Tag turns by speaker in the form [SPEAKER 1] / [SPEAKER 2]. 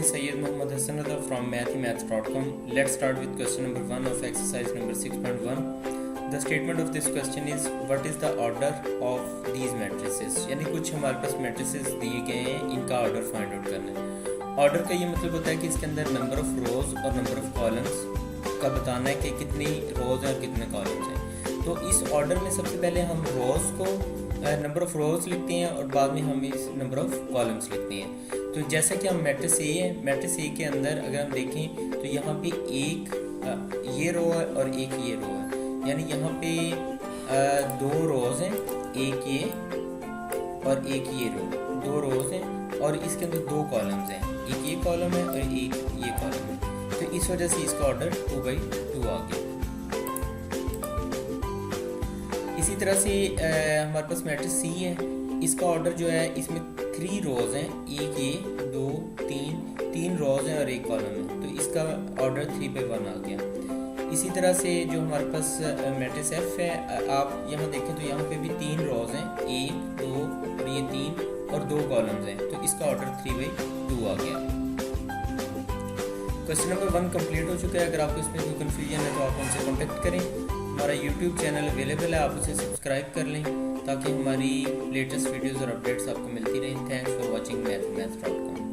[SPEAKER 1] Sayyid Muhammad Hassan Rada from mathemaths.com. Let's start with question number 1 of exercise number 6.1. The statement of this question is what is the order of these matrices. यानी कुछ हमारे पास matrices दिए गए हैं, इनका order find out करना है. Order का ये मतलब होता है कि इसके अंदर number of rows और number of columns का बताना है कि कितनी rows हैं और कितने columns हैं. तो इस order में सबसे पहले हम rows को नंबर ऑफ़ रोज़ लिखते हैं और बाद में हम इस नंबर ऑफ़ कॉलम्स लिखते हैं. तो जैसा कि हम मैट्रिक्स ए है, मैट्रिक्स ए के अंदर अगर हम देखें तो यहाँ पे एक ये रो है और एक ये रो है, यानी यहाँ पे दो रोज़ हैं, एक ये और एक ये रो, दो रोज़ हैं और इसके अंदर दो कॉलम्स हैं, एक ये कॉलम है और एक ये कॉलम है. तो इस वजह से इसका ऑर्डर 2/2 आ गया. इसी तरह से हमारे पास मैट्रिक्स सी है, इसका ऑर्डर जो है इसमें 3 रोज़ हैं, एक ये 2 3 रोज़ हैं और एक कॉलम है, तो इसका ऑर्डर 3/1 आ गया. इसी तरह से जो हमारे पास मैट्रिक्स एफ है, आप यहाँ देखें तो यहाँ पे भी 3 रोज़ हैं, 1 2 और ये 3 और 2 कॉलम्स हैं, तो इसका ऑर्डर 3/2 आ गया. क्वेश्चन नंबर 1 कंप्लीट हो चुका है. अगर आपको इसमें कोई कन्फ्यूजन है तो आप हमसे कॉन्टेक्ट करें. हमारा YouTube चैनल अवेलेबल है, आप उसे सब्सक्राइब कर लें ताकि हमारी लेटेस्ट वीडियोज़ और अपडेट्स आपको मिलती रहें. Thanks for watching mathemaths.com.